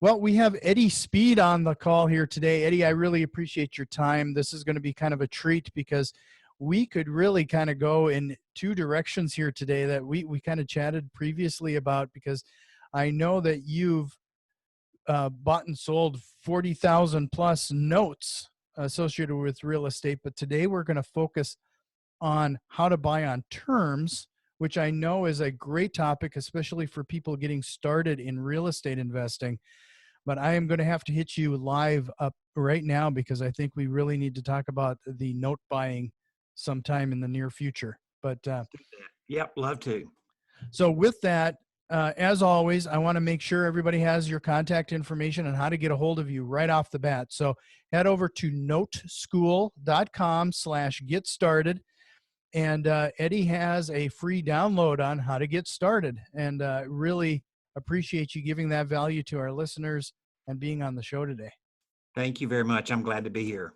Well, we have Eddie Speed on the call here today. Eddie, I really appreciate your time. This is going to be kind of a treat because we could really kind of go in two directions here today that we kind of chatted previously about, because I know that you've bought and sold 40,000 plus notes associated with real estate. But today we're going to focus on how to buy on terms, which I know is a great topic, especially for people getting started in real estate investing. But I am going to have to hit you live up right now because I think we really need to talk about the note buying sometime in the near future. But yep, love to. So with that, as always, I want to make sure everybody has your contact information and how to get a hold of you right off the bat. So head over to noteschool.com/get started. And Eddie has a free download on how to get started. And really appreciate you giving that value to our listeners and being on the show today. Thank you very much. I'm glad to be here.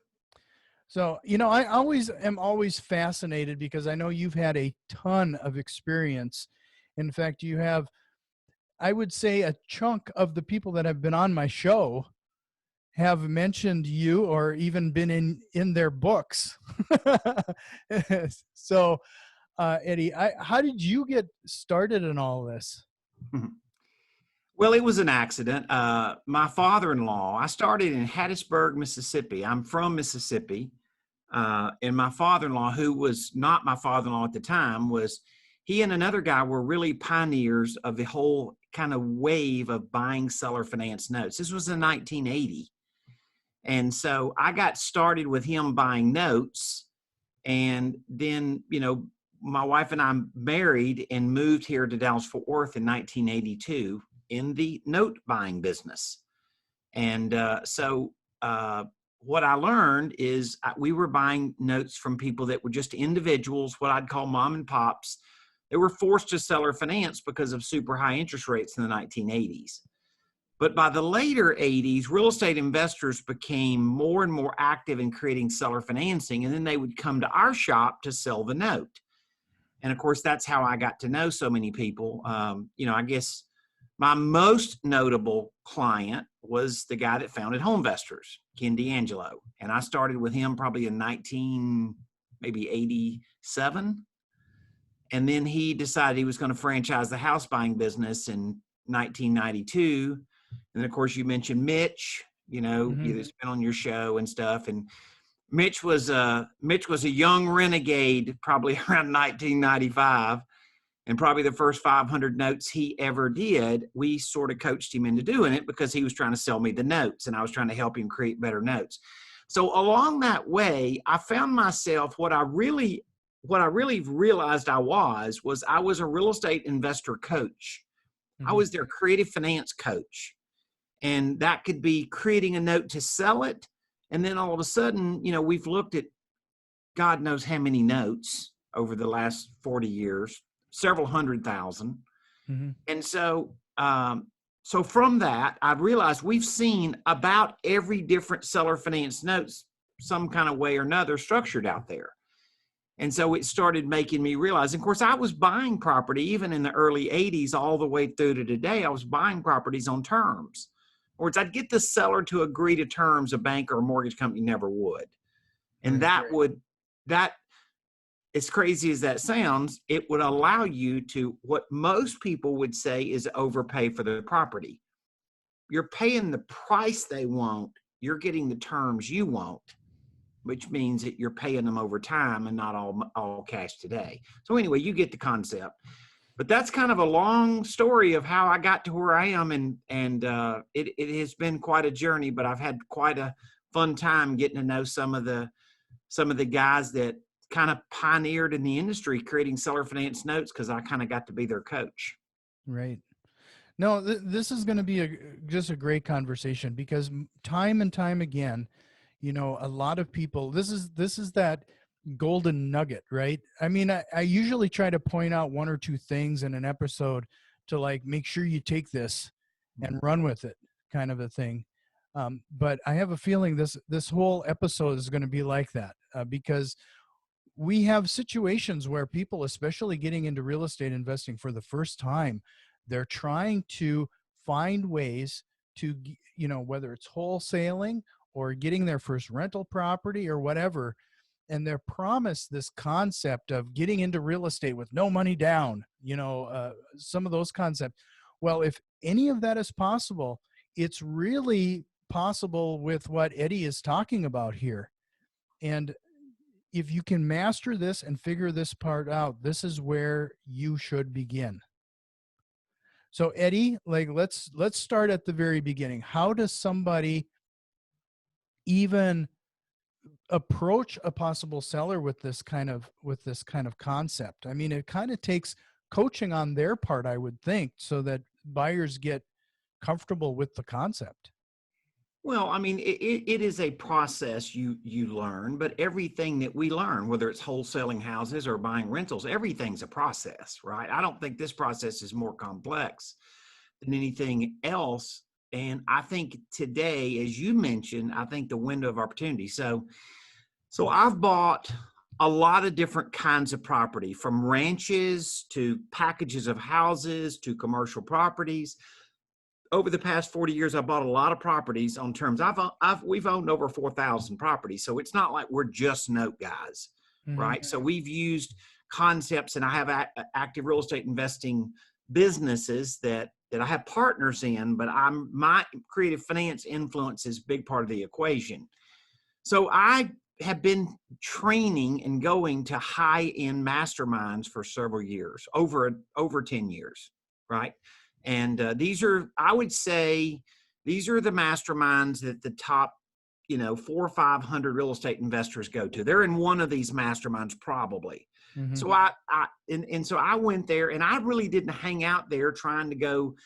So, you know, I am always fascinated because I know you've had a ton of experience. In fact, you have, I would say, a chunk of the people that have been on my show have mentioned you or even been in their books. So, Eddie, how did you get started in all this? Well, it was an accident. My father-in-law, I started in Hattiesburg, Mississippi. I'm from Mississippi. And my father-in-law, who was not my father-in-law at the time, he and another guy were really pioneers of the whole kind of wave of buying seller finance notes. This was in 1980. And so I got started with him buying notes. And then, you know, my wife and I married and moved here to Dallas-Fort Worth in 1982 in the note buying business. And so what I learned is we were buying notes from people that were just individuals, what I'd call mom and pops. They were forced to seller finance because of super high interest rates in the 1980s. But by the later 80s, real estate investors became more and more active in creating seller financing, and then they would come to our shop to sell the note. And of course, that's how I got to know so many people. You know, I guess my most notable client was the guy that founded Homevestors, Ken D'Angelo. And I started with him probably in 1987. And then he decided he was going to franchise the house buying business in 1992. And of course, you mentioned Mitch, you know, that's been on your show and stuff. And Mitch was a young renegade, probably around 1995. And probably the first 500 notes he ever did, we sort of coached him into doing it because he was trying to sell me the notes and I was trying to help him create better notes. So along that way, I found myself, what I really realized I was a real estate investor coach. I was their creative finance coach. And that could be creating a note to sell it. And then all of a sudden, you know, we've looked at God knows how many notes over the last 40 years. Several 100,000. And so, so from that, I realized we've seen about every different seller finance notes, some kind of way or another, structured out there. And so it started making me realize, of course, I was buying property even in the early 80s all the way through to today. I was buying properties on terms. In other words, I'd get the seller to agree to terms a bank or a mortgage company never would. And that as crazy as that sounds, it would allow you to, what most people would say is overpay for the property. You're paying the price they want. You're getting the terms you want, which means that you're paying them over time and not all cash today. So anyway, you get the concept. But that's kind of a long story of how I got to where I am. And it has been quite a journey, but I've had quite a fun time getting to know some of the guys that kind of pioneered in the industry creating seller finance notes, because I kind of got to be their coach. Right. No, this is going to be just a great conversation because time and time again, you know, a lot of people, this is that golden nugget, right? I mean, I usually try to point out one or two things in an episode to like, make sure you take this and run with it, kind of a thing. But I have a feeling this whole episode is going to be like that because we have situations where people, especially getting into real estate investing for the first time, they're trying to find ways to, whether it's wholesaling or getting their first rental property or whatever, and they're promised this concept of getting into real estate with no money down, some of those concepts. Well, if any of that is possible, it's really possible with what Eddie is talking about here. And if you can master this and figure this part out, this is where you should begin. So Eddie, like let's start at the very beginning. How does somebody even approach a possible seller with this kind of concept? I mean, it kind of takes coaching on their part, I would think, so that buyers get comfortable with the concept. Well, I mean, it is a process you learn, but everything that we learn, whether it's wholesaling houses or buying rentals, everything's a process, right? I don't think this process is more complex than anything else. And I think today, as you mentioned, I think the window of opportunity. So I've bought a lot of different kinds of property, from ranches to packages of houses to commercial properties. Over the past 40 years, I bought a lot of properties on terms. We've owned over 4,000 properties. So it's not like we're just note guys, right? So we've used concepts, and I have active real estate investing businesses that I have partners in, but my creative finance influence is a big part of the equation. So I have been training and going to high-end masterminds for several years, over 10 years, right? And I would say, these are the masterminds that the top, 400 or 500 real estate investors go to. They're in one of these masterminds probably. So so I went there, and I really didn't hang out there trying to go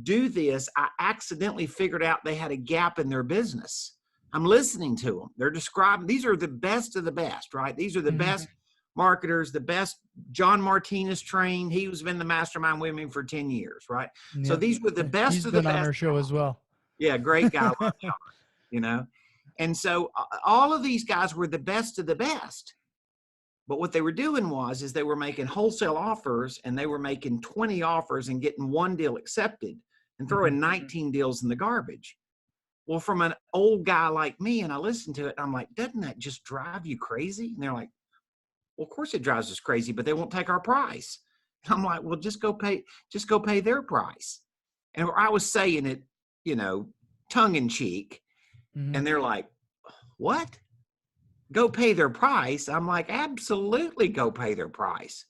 do this. I accidentally figured out they had a gap in their business. I'm listening to them. They're describing, these are the best of the best, right? These are the best marketers, the best. John Martinez trained. He was been the mastermind with me for 10 years, right? Yep. So these were the best He's of the been best. on our show as well. Yeah, great guy, And so all of these guys were the best of the best. But what they were doing is they were making wholesale offers, and they were making 20 offers and getting one deal accepted and throwing 19 deals in the garbage. Well, from an old guy like me, and I listened to it, and I'm like, doesn't that just drive you crazy? And they're like, well, of course it drives us crazy, but they won't take our price. And I'm like, well, just go pay their price. And I was saying it, tongue in cheek. And they're like, what? Go pay their price? I'm like, absolutely go pay their price.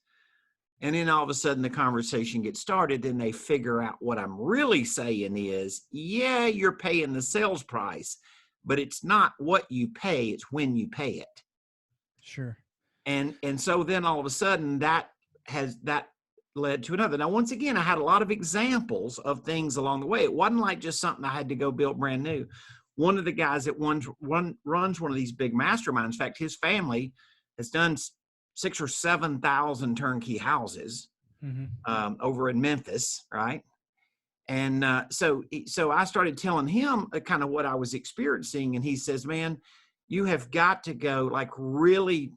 And then all of a sudden the conversation gets started, and they figure out what I'm really saying is, yeah, you're paying the sales price, but it's not what you pay, it's when you pay it. Sure. And so then all of a sudden that led to another. Now, once again, I had a lot of examples of things along the way. It wasn't like just something I had to go build brand new. One of the guys that runs one of these big masterminds, in fact, his family has done 6,000 or 7,000 turnkey houses over in Memphis, right? And so I started telling him kind of what I was experiencing, and he says, man, you have got to go like really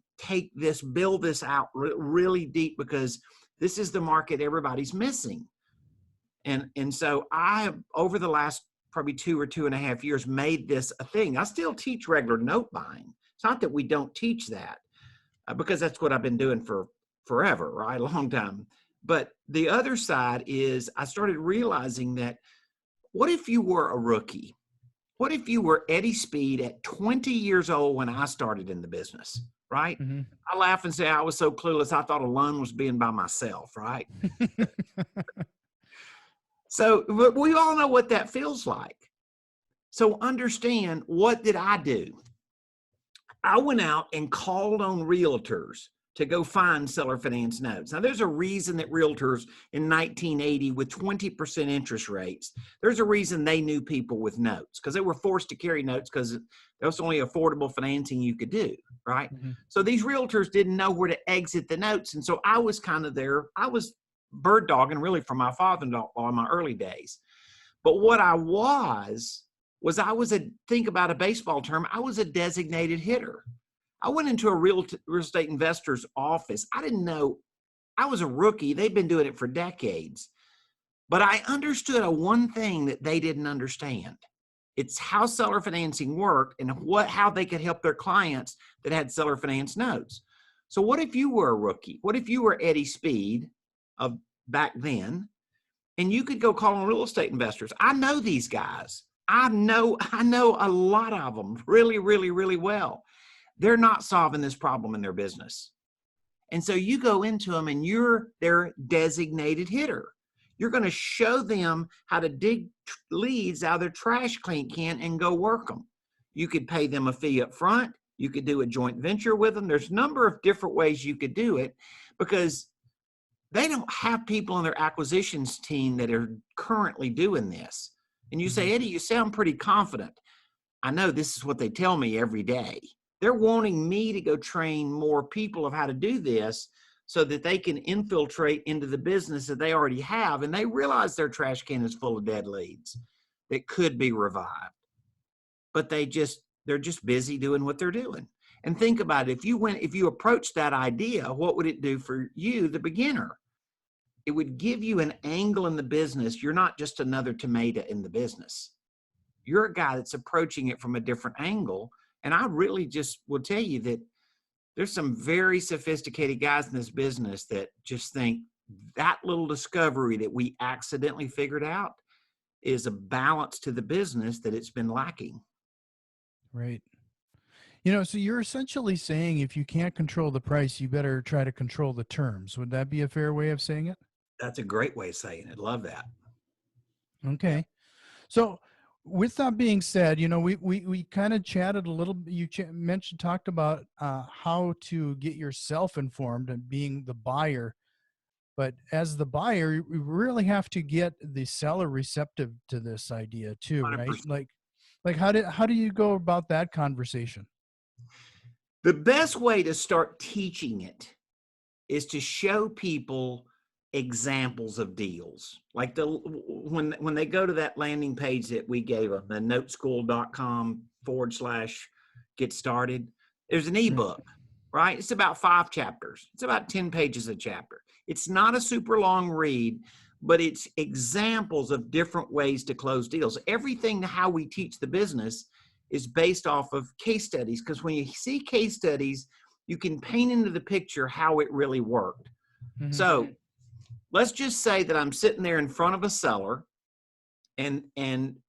build this out really deep, because this is the market everybody's missing. And so I have, over the last probably 2 or 2.5 years, made this a thing. I still teach regular note buying. It's not that we don't teach that, because that's what I've been doing for forever, right? A long time. But the other side is, I started realizing that, what if you were a rookie? What if you were Eddie Speed at 20 years old when I started in the business, right? I laugh and say I was so clueless, I thought a loan was being by myself, right? So we all know what that feels like. So understand, what did I do? I went out and called on realtors to go find seller finance notes. Now, there's a reason that realtors in 1980 with 20% interest rates, there's a reason they knew people with notes, because they were forced to carry notes because that was only affordable financing you could do, right? So these realtors didn't know where to exit the notes. And so I was kind of there. I was bird dogging really from my father-in-law in my early days. But what I was think about a baseball term, I was a designated hitter. I went into a real estate investor's office. I didn't know. I was a rookie. They've been doing it for decades. But I understood one thing that they didn't understand. It's how seller financing worked and how they could help their clients that had seller finance notes. So what if you were a rookie? What if you were Eddie Speed of back then, and you could go call on real estate investors? I know these guys. I know a lot of them really, really, really well. They're not solving this problem in their business. And so you go into them and you're their designated hitter. You're going to show them how to dig leads out of their trash can and go work them. You could pay them a fee up front. You could do a joint venture with them. There's a number of different ways you could do it, because they don't have people on their acquisitions team that are currently doing this. And you say, Eddie, you sound pretty confident. I know, this is what they tell me every day. They're wanting me to go train more people of how to do this so that they can infiltrate into the business that they already have. And they realize their trash can is full of dead leads that could be revived. But they're just busy doing what they're doing. And think about it. If you approach that idea, what would it do for you, the beginner? It would give you an angle in the business. You're not just another tomato in the business. You're a guy that's approaching it from a different angle. And I really just will tell you that there's some very sophisticated guys in this business that just think that little discovery that we accidentally figured out is a balance to the business that it's been lacking. Right. So you're essentially saying if you can't control the price, you better try to control the terms. Would that be a fair way of saying it? That's a great way of saying it. Love that. Okay. Yeah. So with that being said, we kind of chatted a little bit. You talked about how to get yourself informed and being the buyer. But as the buyer, we really have to get the seller receptive to this idea too, right? 100%. Like how do you go about that conversation? The best way to start teaching it is to show people examples of deals. Like when they go to that landing page that we gave them, the noteschool.com/get started, there's an ebook, right? It's about 5 chapters. It's about 10 pages a chapter. It's not a super long read, but it's examples of different ways to close deals. Everything how we teach the business is based off of case studies, because when you see case studies, you can paint into the picture how it really worked. Mm-hmm. So let's just say that I'm sitting there in front of a seller and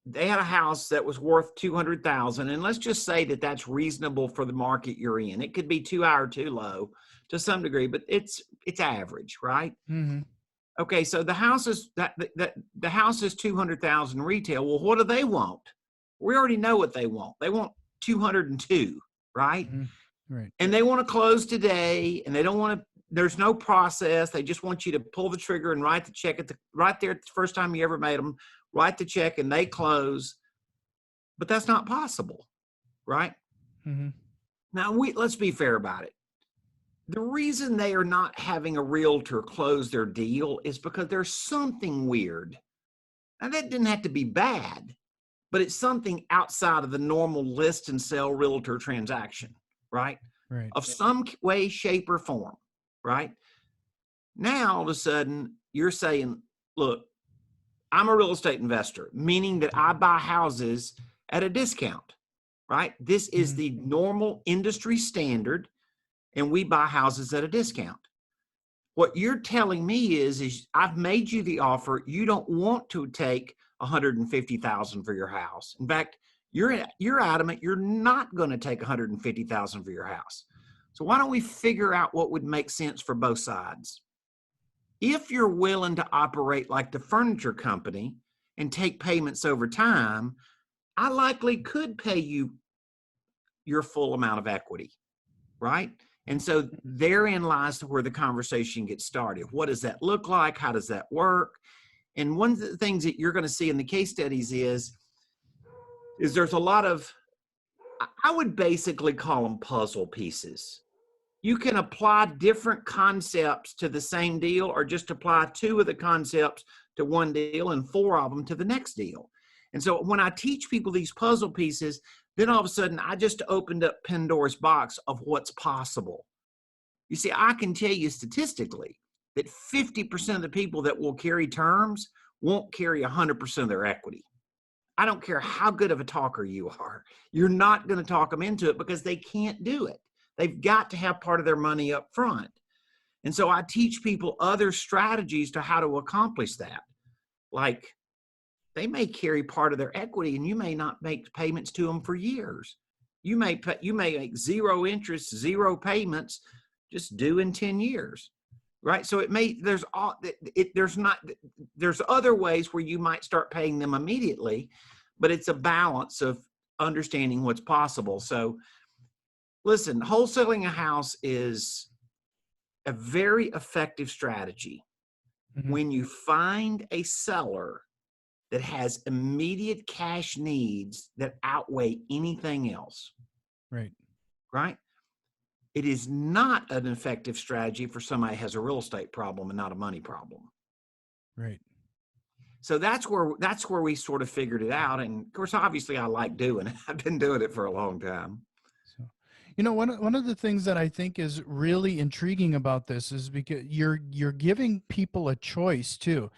they had a house that was worth $200,000. And let's just say that that's reasonable for the market you're in. It could be too high or too low to some degree, but it's average, right? Mm-hmm. Okay. So the house is the house is 200,000 retail. Well, what do they want? We already know what they want. They want 202, right? Mm-hmm. Right. And they want to close today, and they don't want to, there's no process. They just want you to pull the trigger and write the check right there at the first time you ever made them, write the check and they close. But that's not possible, right? Mm-hmm. Now let's be fair about it. The reason they are not having a realtor close their deal is because there's something weird. Now that didn't have to be bad, but it's something outside of the normal list and sell realtor transaction, right? Right. Of some way, shape, or form, right? Now, all of a sudden, you're saying, look, I'm a real estate investor, meaning that I buy houses at a discount, right? This is the normal industry standard, and we buy houses at a discount. What you're telling me is I've made you the offer. You don't want to take $150,000 for your house. In fact, you're adamant you're not going to take $150,000 for your house. So why don't we figure out what would make sense for both sides? If you're willing to operate like the furniture company and take payments over time, I likely could pay you your full amount of equity, right? And so therein lies where the conversation gets started. What does that look like? How does that work? And one of the things that you're going to see in the case studies is there's a lot of, I would basically call them puzzle pieces. You can apply different concepts to the same deal, or just apply 2 of the concepts to one deal and 4 of them to the next deal. And so when I teach people these puzzle pieces, then all of a sudden I just opened up Pandora's box of what's possible. You see, I can tell you statistically that 50% of the people that will carry terms won't carry 100% of their equity. I don't care how good of a talker you are. You're not going to talk them into it because they can't do it. They've got to have part of their money up front. And so I teach people other strategies to how to accomplish that. Like, they may carry part of their equity and you may not make payments to them for years. You may make zero interest, zero payments, just due in 10 years. Right. So there's other ways where you might start paying them immediately, but it's a balance of understanding what's possible. So listen, wholesaling a house is a very effective strategy when you find a seller that has immediate cash needs that outweigh anything else. Right. Right. It is not an effective strategy for somebody who has a real estate problem and not a money problem. Right. So that's where we sort of figured it out. And of course, obviously I like doing it. I've been doing it for a long time. So, one of the things that I think is really intriguing about this is because you're giving people a choice too.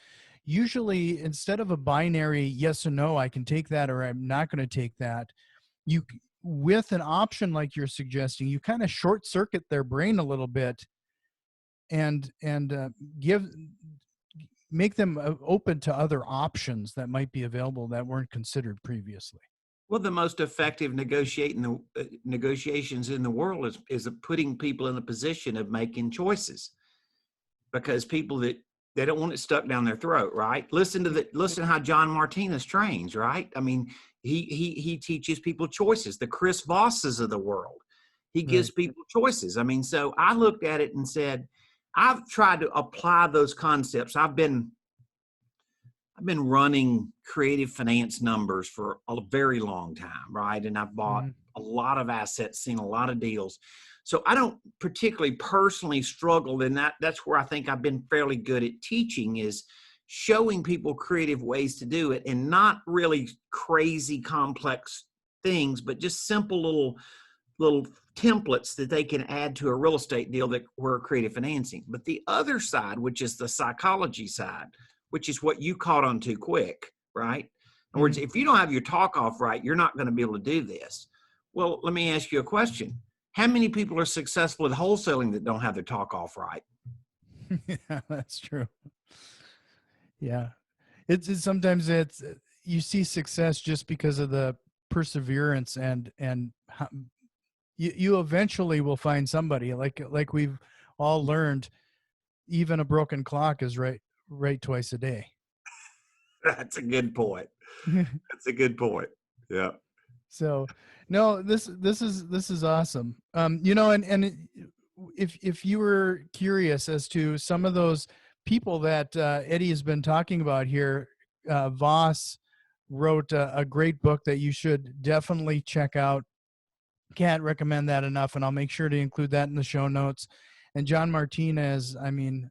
Usually, instead of a binary yes or no, I can take that or I'm not going to take that, you, with an option like you're suggesting, you kind of short circuit their brain a little bit and make them open to other options that might be available that weren't considered previously. Well, the most effective negotiations in the world is putting people in a position of making choices, because people they don't want it stuck down their throat, right? Listen how John Martinez trains, right? I mean, he teaches people choices. The Chris Vosses of the world, he gives people choices. I mean, so I looked at it and said, I've tried to apply those concepts. I've been running creative finance numbers for a very long time, right? And I've bought a lot of assets, seen a lot of deals. So I don't particularly personally struggle in that. That's where I think I've been fairly good at teaching, is showing people creative ways to do it, and not really crazy complex things, but just simple little templates that they can add to a real estate deal that were creative financing. But the other side, which is the psychology side, which is what you caught on too quick, right? In other words, if you don't have your talk off right, you're not going to be able to do this. Well, let me ask you a question. How many people are successful at wholesaling that don't have their talk off right? Yeah, that's true. Yeah. Sometimes you see success just because of the perseverance and you eventually will find somebody like we've all learned, even a broken clock is right twice a day. That's a good point. That's a good point. Yeah. So no, this is awesome. And if you were curious as to some of those people that Eddie has been talking about here, Voss wrote a great book that you should definitely check out. Can't recommend that enough, and I'll make sure to include that in the show notes. And John Martinez, I mean,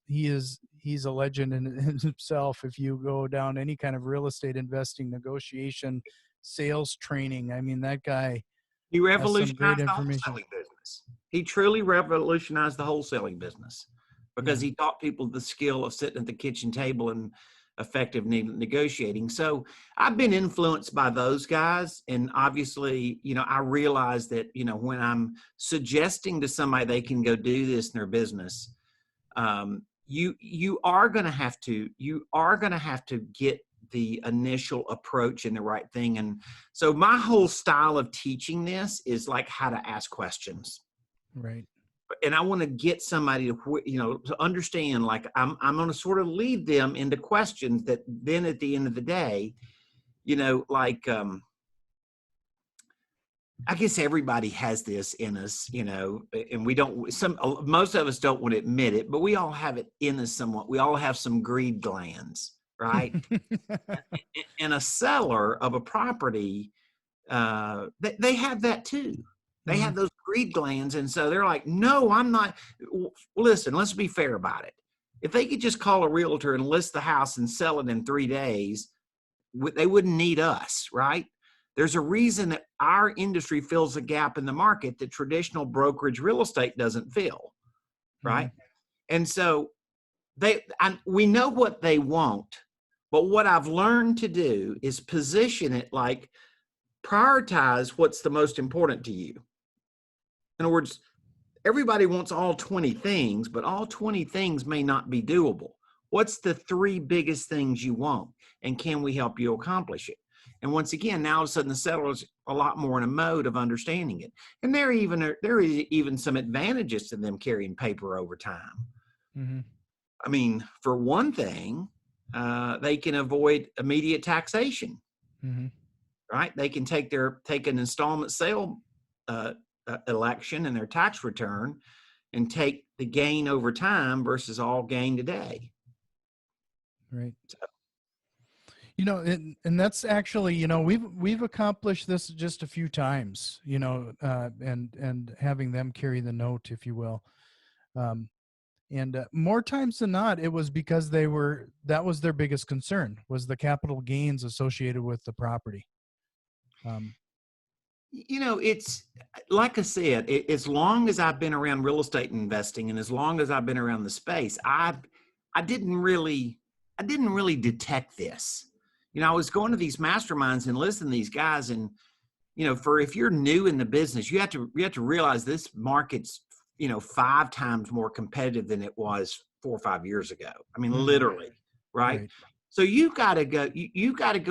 he's a legend in himself. If you go down any kind of real estate investing, negotiation, sales training, I mean, that guy He has some great revolutionized the information. wholesaling business. He truly revolutionized the wholesaling business, because he taught people the skill of sitting at the kitchen table and effective negotiating. So I've been influenced by those guys. And obviously, I realize that, when I'm suggesting to somebody they can go do this in their business, you are going to have to get the initial approach and the right thing. And so my whole style of teaching this is like how to ask questions. Right. And I want to get somebody to understand, like I'm going to sort of lead them into questions that then at the end of the day, I guess everybody has this in us, and most of us don't want to admit it, but we all have it in us somewhat. We all have some greed glands, right? And a seller of a property, they have that too. They have those greed glands. And so they're like, no, I'm not. Listen, let's be fair about it. If they could just call a realtor and list the house and sell it in 3 days, they wouldn't need us, right? There's a reason that our industry fills a gap in the market that traditional brokerage real estate doesn't fill, right? And so we know what they want, But what I've learned to do is position it like prioritize what's the most important to you. In other words, everybody wants all 20 things, but all 20 things may not be doable. What's the 3 biggest things you want? And can we help you accomplish it? And once again, now all of a sudden the seller's a lot more in a mode of understanding it. And there is even some advantages to them carrying paper over time. Mm-hmm. I mean, for one thing, they can avoid immediate taxation, Mm-hmm. right? They can take an installment sale election in their tax return and take the gain over time versus all gain today. Right. So, And that's actually, we've accomplished this just a few times, and having them carry the note, if you will. And more times than not, it was because that was their biggest concern, was the capital gains associated with the property. it's like I said, as long as I've been around real estate investing and as long as I've been around the space, I didn't really detect this. I was going to these masterminds and listening to these guys, and for if you're new in the business, you have to realize this market's 5 times more competitive than it was 4 or 5 years ago. I mean, literally, right? So you got to go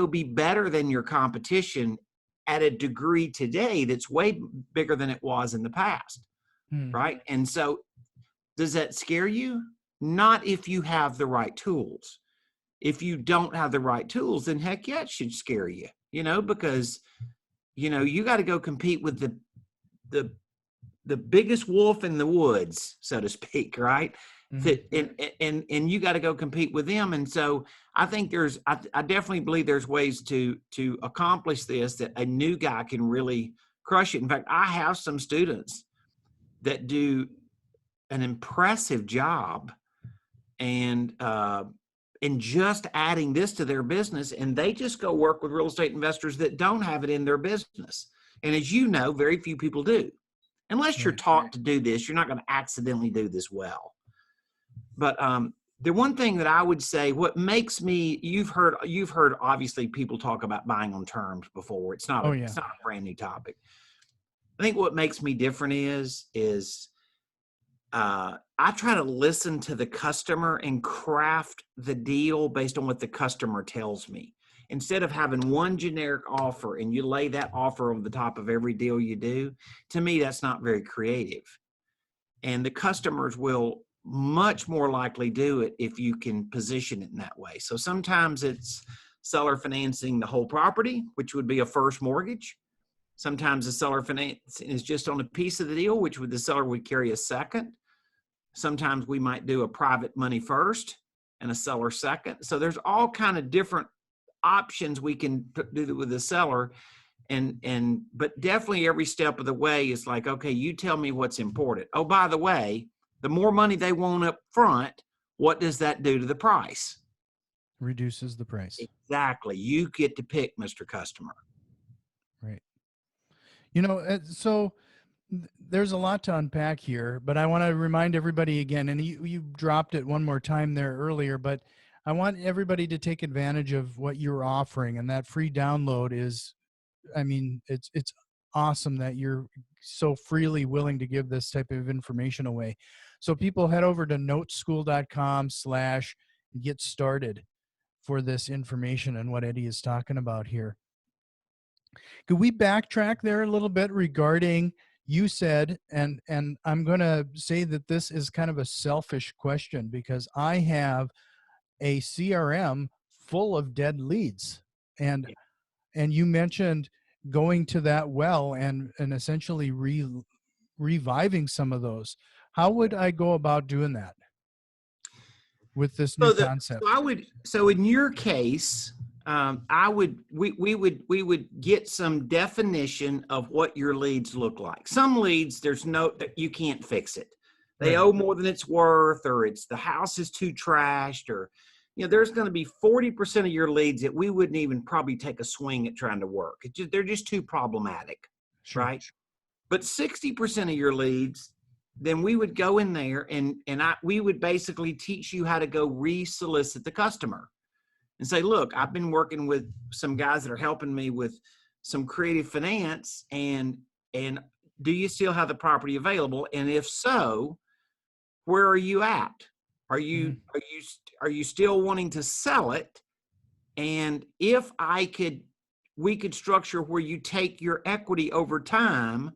be better than your competition at a degree today that's way bigger than it was in the past, right? And so does that scare you? Not if you have the right tools. If you don't have the right tools, then heck yeah, it should scare you, because, you got to go compete with the biggest wolf in the woods, so to speak, right? And you got to go compete with them. And so I think I definitely believe there's ways to accomplish this, that a new guy can really crush it. In fact, I have some students that do an impressive job and just adding this to their business, and they just go work with real estate investors that don't have it in their business. And as you know, very few people do. Unless you're taught to do this, you're not going to accidentally do this well. But the one thing that I would say, what makes me, you've heard obviously people talk about buying on terms before. It's not a brand new topic. I think what makes me different is I try to listen to the customer and craft the deal based on what the customer tells me. Instead of having one generic offer and you lay that offer on the top of every deal you do, to me, that's not very creative. And the customers will much more likely do it if you can position it in that way. So sometimes it's seller financing the whole property, which would be a first mortgage. Sometimes the seller finance is just on a piece of the deal, which the seller would carry a second. Sometimes we might do a private money first and a seller second. So there's all kind of different options we can do with the seller, but definitely every step of the way is like, okay, you tell me what's important. Oh, by the way, the more money they want up front, what does that do to the price? Reduces the price. Exactly. You get to pick, Mr. Customer. Right. So there's a lot to unpack here, but I want to remind everybody again, and you dropped it one more time there earlier, but I want everybody to take advantage of what you're offering, and that free download is, it's awesome that you're so freely willing to give this type of information away. So people head over to noteschool.com/get started for this information and what Eddie is talking about here. Could we backtrack there a little bit regarding, you said, and I'm going to say that this is kind of a selfish question because I have a CRM full of dead leads, and you mentioned going to that well and essentially reviving some of those. How would I go about doing that with this new concept? So in your case, we would get some definition of what your leads look like. Some leads, that you can't fix it. They owe more than it's worth, or it's the house is too trashed, or there's going to be 40% of your leads that we wouldn't even probably take a swing at trying to work. They're just too problematic, right? But 60% of your leads, then we would go in there and we would basically teach you how to go re-solicit the customer. and say, look, I've been working with some guys that are helping me with some creative finance, and do you still have the property available? And if so, where are you at? Are you still wanting to sell it? And if we could structure where you take your equity over time,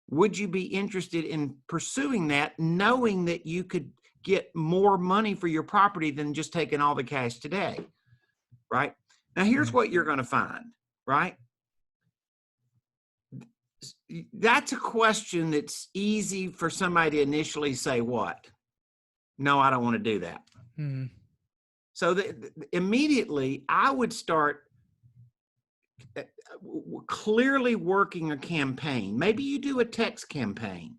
would you be interested in pursuing that, knowing that you could get more money for your property than just taking all the cash today? Right? Now, here's what you're going to find, right? That's a question that's easy for somebody to initially say, what? No, I don't want to do that. So immediately I would start clearly working a campaign. Maybe you do a text campaign.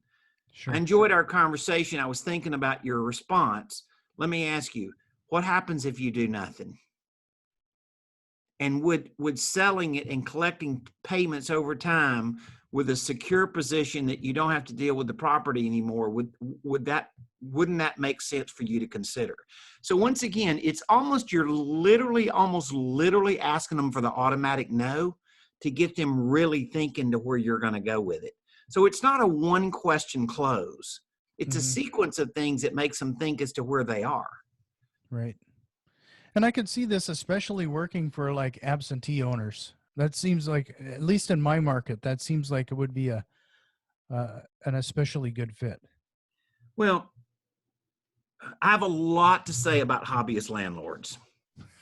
Sure. I enjoyed our conversation. I was thinking about your response. Let me ask you, what happens if you do nothing? And would selling it and collecting payments over time with a secure position that you don't have to deal with the property anymore, wouldn't that make sense for you to consider? So once again, it's almost, you're almost literally asking them for the automatic no to get them really thinking to where you're going to go with it. So it's not a one question close. It's a sequence of things that makes them think as to where they are. Right. And I could see this especially working for like absentee owners. That seems like, at least in my market, that seems like it would be an especially good fit. Well, I have a lot to say about hobbyist landlords.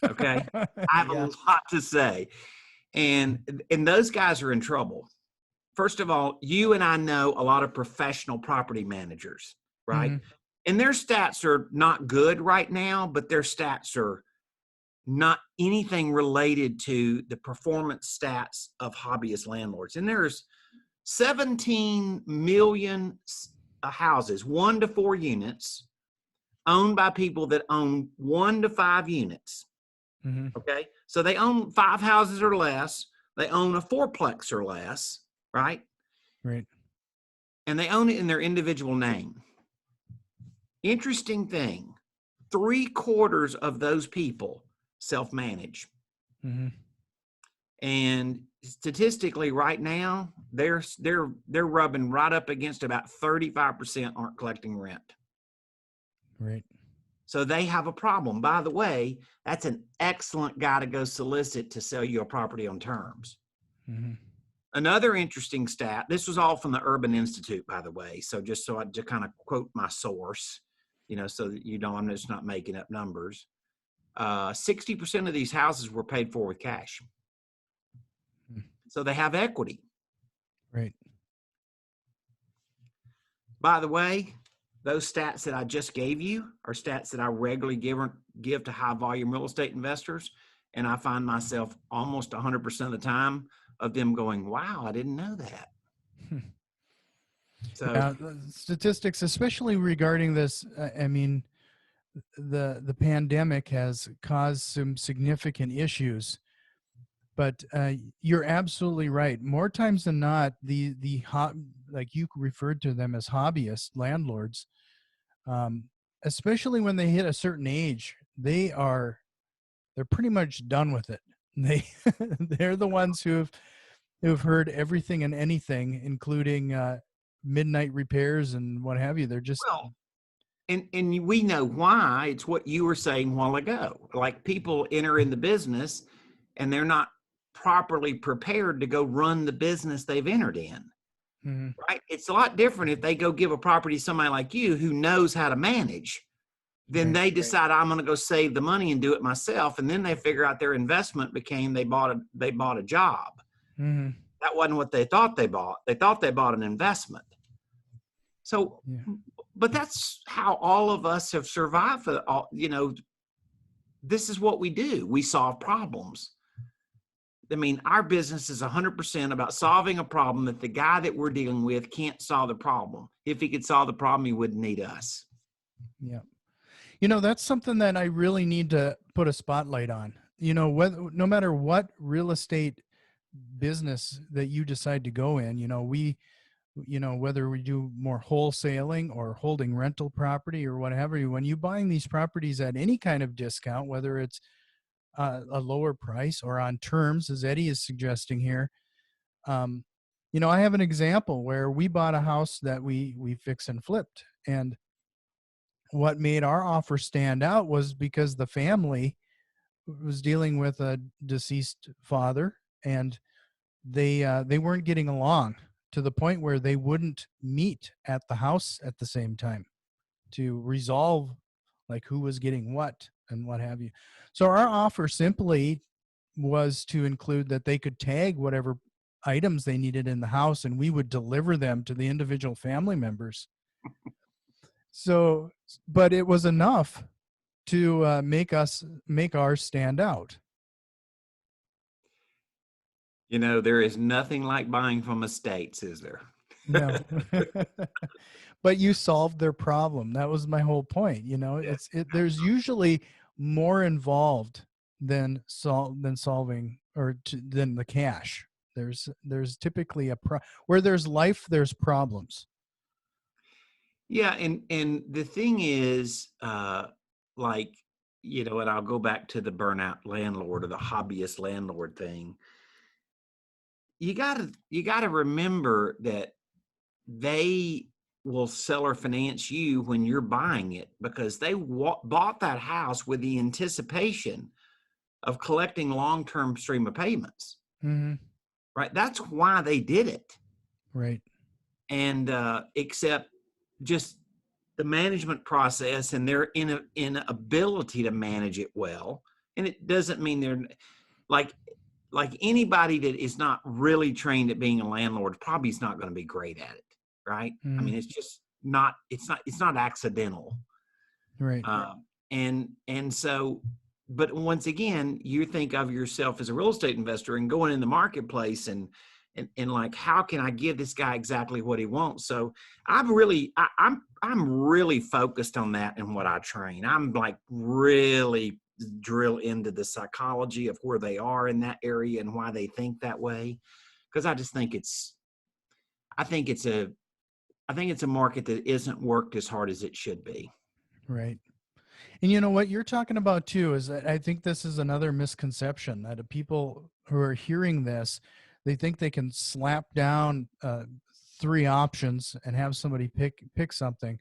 Okay. I have a lot to say. And those guys are in trouble. First of all, you and I know a lot of professional property managers, right? And their stats are not good right now, but their stats are not anything related to the performance stats of hobbyist landlords. And there's 17 million houses, 1 to 4 units, owned by people that own 1 to 5 units. Okay. So they own 5 houses or less. They own a 4-plex or less, right? Right. And they own it in their individual name. Interesting thing, 3/4 of those people self-manage. And statistically right now, they're rubbing right up against about 35% aren't collecting rent. Right. So they have a problem. By the way, that's an excellent guy to go solicit to sell you a property on terms. Another interesting stat, this was all from the Urban Institute, by the way. So just so I just kind of quote my source, so that you know I'm just not making up numbers. 60% of these houses were paid for with cash. So they have equity. Right. By the way, those stats that I just gave you are stats that I regularly give to high volume real estate investors. And I find myself almost 100% of the time of them going, wow, I didn't know that. So statistics, especially regarding this, I mean, the pandemic has caused some significant issues, but you're absolutely right. More times than not, like you referred to them as hobbyist landlords, especially when they hit a certain age, they're pretty much done with it. They're the ones who've heard everything and anything, including midnight repairs and what have you. They're just and we know why. It's what you were saying a while ago. Like, people enter in the business and they're not properly prepared to go run the business they've entered in. Right? It's a lot different if they go give a property to somebody like you who knows how to manage. Then they decide, I'm going to go save the money and do it myself. And then they figure out their investment became they bought a job. That wasn't what they thought they bought. They thought they bought an investment. So, but that's how all of us have survived. This is what we do. We solve problems. I mean, our business is 100% about solving a problem that the guy that we're dealing with can't solve the problem. If he could solve the problem, he wouldn't need us. Yeah. That's something that I really need to put a spotlight on. No matter what real estate business that you decide to go in, whether we do more wholesaling or holding rental property or whatever, when you're buying these properties at any kind of discount, whether it's a lower price or on terms, as Eddie is suggesting here. Um, I have an example where we bought a house that we fixed and flipped, and what made our offer stand out was because the family was dealing with a deceased father, and they weren't getting along to the point where they wouldn't meet at the house at the same time to resolve like who was getting what and what have you. So our offer simply was to include that they could tag whatever items they needed in the house, and we would deliver them to the individual family members. So, but it was enough to make ours stand out. There is nothing like buying from estates, is there? No. But you solved their problem. That was my whole point. Yeah. There's usually more involved than solving than the cash. There's typically where there's life, there's problems. Yeah, and the thing is, like, and I'll go back to the burnout landlord or the hobbyist landlord thing. You gotta remember that they will sell or finance you when you're buying it because they bought that house with the anticipation of collecting long-term stream of payments. Mm-hmm. Right? That's why they did it. Right. And except just the management process and their inability to manage it well. And it doesn't mean they're like anybody that is not really trained at being a landlord probably is not going to be great at it, right? I Mm-hmm. mean, it's not accidental. Right. And so, but once again, you think of yourself as a real estate investor and going in the marketplace and like, how can I give this guy exactly what he wants? So I'm really focused on that in what I train. I'm like really drill into the psychology of where they are in that area and why they think that way. Because I just think I think it's a market that isn't worked as hard as it should be. Right. And you know what you're talking about too is that I think this is another misconception that people who are hearing this, they think they can slap down three options and have somebody pick something.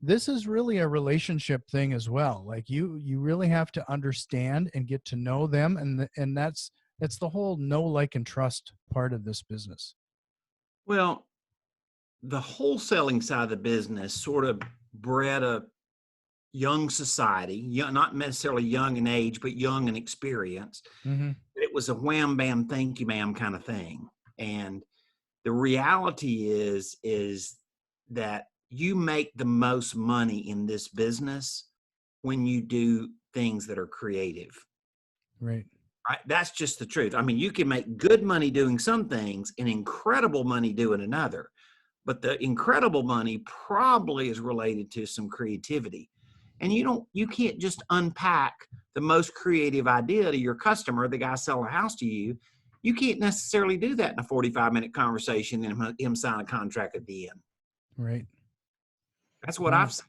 This is really a relationship thing as well. Like you really have to understand and get to know them, and that's the whole know, like, and trust part of this business. Well, the wholesaling side of the business sort of bred a young society, not necessarily young in age, but young in experience. Mm-hmm. It was a wham, bam, thank you, ma'am kind of thing. And the reality is that you make the most money in this business when you do things that are creative. Right. Right? That's just the truth. I mean, you can make good money doing some things and incredible money doing another. But the incredible money probably is related to some creativity. And you can't just unpack the most creative idea to your customer, the guy selling a house to you. You can't necessarily do that in a 45-minute conversation and him sign a contract at the end. Right. That's what No. I've seen.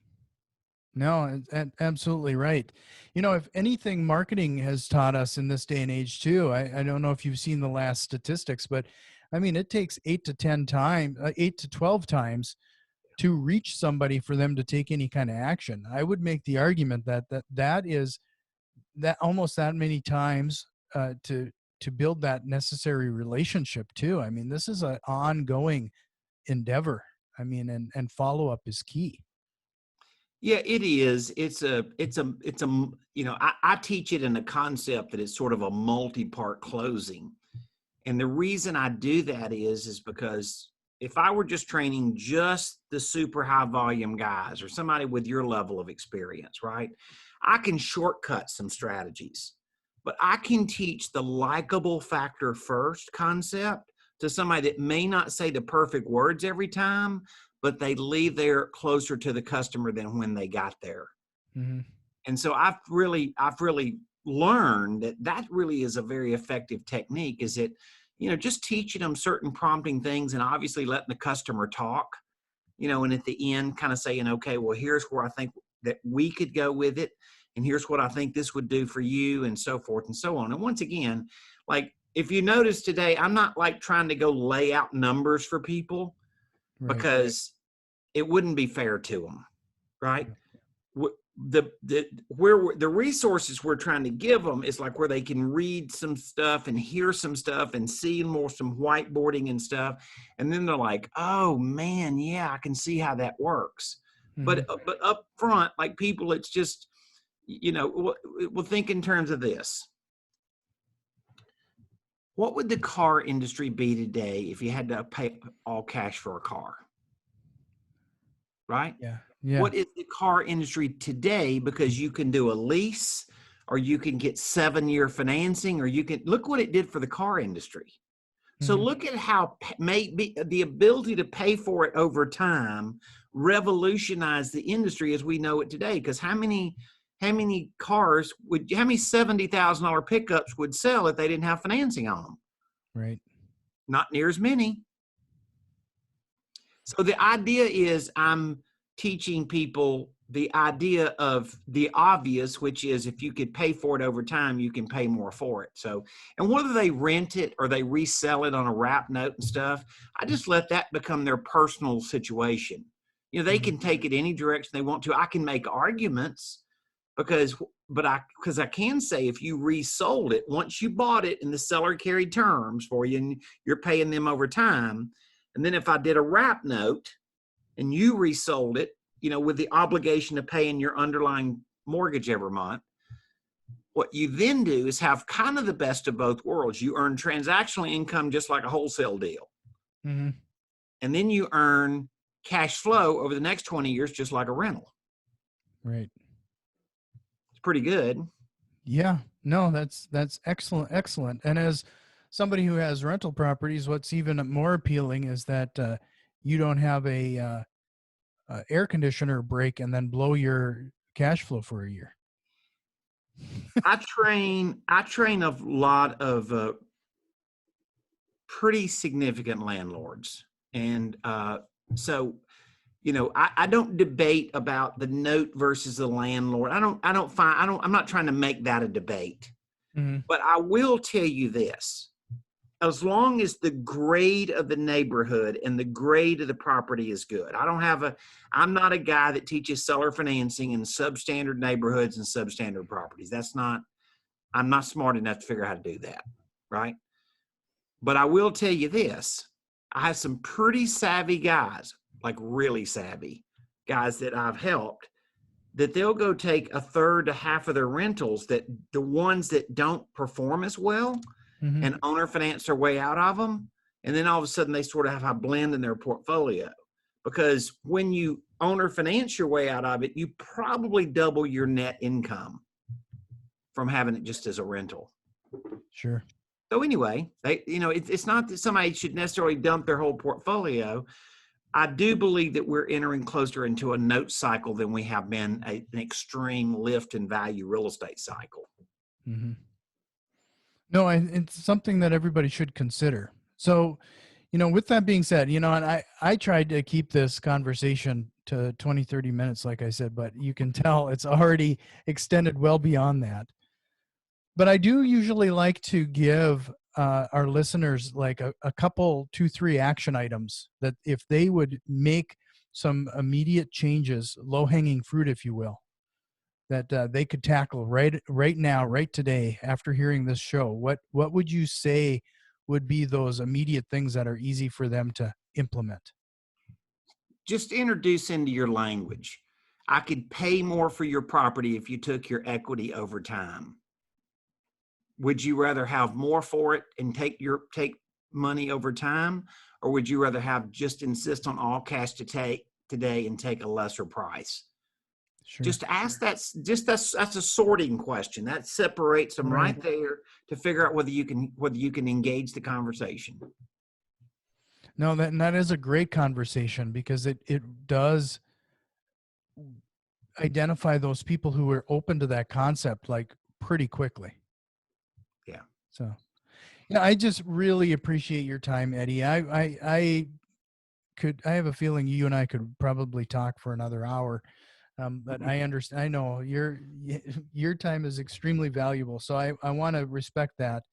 No, absolutely right. If anything, marketing has taught us in this day and age too. I don't know if you've seen the last statistics, but I mean, it takes 8 to 12 times to reach somebody for them to take any kind of action. I would make the argument that is that almost that many times to build that necessary relationship too. I mean, this is an ongoing endeavor. I mean, and follow up is key. Yeah, it is. I teach it in the concept that it's sort of a multi-part closing. And the reason I do that is because if I were just training just the super high volume guys or somebody with your level of experience, right? I can shortcut some strategies, but I can teach the likable factor first concept to somebody that may not say the perfect words every time, but they leave there closer to the customer than when they got there. Mm-hmm. And so I've really learned that really is a very effective technique, is it, just teaching them certain prompting things and obviously letting the customer talk, and at the end kind of saying, okay, well, here's where I think that we could go with it. and here's what I think this would do for you, and so forth and so on. And once again, like if you notice today, I'm not like trying to go lay out numbers for people Right. because it wouldn't be fair to them, right? Yeah. The resources we're trying to give them is like where they can read some stuff and hear some stuff and see more some whiteboarding and stuff, and then they're like, oh man, yeah, I can see how that works. Mm-hmm. But up front, like people, it's just, we'll think in terms of this. What would the car industry be today if you had to pay all cash for a car? Right? Yeah. Yeah. What is the car industry today? Because you can do a lease, or you can get 7-year financing, or you can look what it did for the car industry. So Mm-hmm. look at how maybe the ability to pay for it over time revolutionized the industry as we know it today. Because how many cars would, how many $70,000 pickups would sell if they didn't have financing on them? Right. Not near as many. So the idea is I'm teaching people the idea of the obvious, which is if you could pay for it over time, you can pay more for it. So, and whether they rent it or they resell it on a wrap note and stuff, I just let that become their personal situation. They Mm-hmm. can take it any direction they want to. I can make arguments because I can say if you resold it, once you bought it and the seller carried terms for you and you're paying them over time. And then if I did a wrap note and you resold it, with the obligation of paying your underlying mortgage every month, what you then do is have kind of the best of both worlds. You earn transactional income just like a wholesale deal. Mm-hmm. And then you earn cash flow over the next 20 years just like a rental. Right. It's pretty good. Yeah. No, that's excellent. Excellent. And as somebody who has rental properties, what's even more appealing is that you don't have a air conditioner break and then blow your cash flow for a year. I train a lot of pretty significant landlords. And so, I don't debate about the note versus the landlord. I'm not trying to make that a debate, Mm-hmm. but I will tell you this. As long as the grade of the neighborhood and the grade of the property is good. I'm not a guy that teaches seller financing in substandard neighborhoods and substandard properties. I'm not smart enough to figure out how to do that. Right. But I will tell you this. I have some pretty savvy guys, like really savvy guys that I've helped, that they'll go take a third to half of their rentals, that the ones that don't perform as well, Mm-hmm. and owner finance their way out of them. And then all of a sudden they sort of have a blend in their portfolio, because when you owner finance your way out of it, you probably double your net income from having it just as a rental. Sure. So anyway, it's not that somebody should necessarily dump their whole portfolio. I do believe that we're entering closer into a note cycle than we have been an extreme lift in value real estate cycle. Mm-hmm. No, it's something that everybody should consider. So, with that being said, and I tried to keep this conversation to 20, 30 minutes, like I said, but you can tell it's already extended well beyond that. But I do usually like to give our listeners like a couple, 2, 3 action items that if they would make some immediate changes, low hanging fruit, if you will, that they could tackle right now, right today, after hearing this show, what would you say would be those immediate things that are easy for them to implement? Just introduce into your language. I could pay more for your property if you took your equity over time. Would you rather have more for it and take money over time, or would you rather have just insist on all cash to take today and take a lesser price? Sure. Just ask that. That's a sorting question that separates them right there to figure out whether you can engage the conversation. No, that is a great conversation, because it does identify those people who are open to that concept like pretty quickly. Yeah. So, I just really appreciate your time, Eddie. I have a feeling you and I could probably talk for another hour. But I understand. I know your time is extremely valuable, so I want to respect that.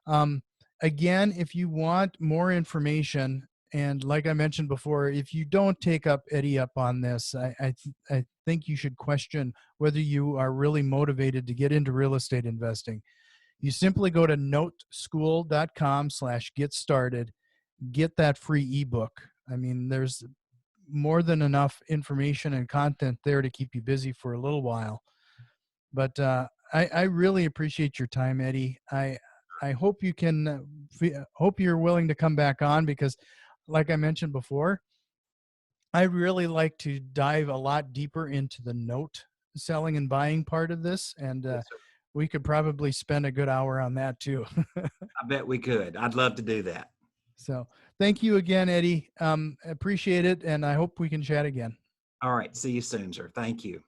Um, Again, if you want more information, and like I mentioned before, if you don't take up Eddie up on this, I think you should question whether you are really motivated to get into real estate investing. You simply go to noteschool.com/get started, get that free ebook. I mean, there's more than enough information and content there to keep you busy for a little while. But I really appreciate your time, Eddie. I hope you can hope you're willing to come back on because, like I mentioned before, I really like to dive a lot deeper into the note selling and buying part of this, and Yes, sir. we could probably spend a good hour on that too. I bet we could. I'd love to do that. So, thank you again, Eddie. Appreciate it, and I hope we can chat again. All right. See you soon, sir. Thank you.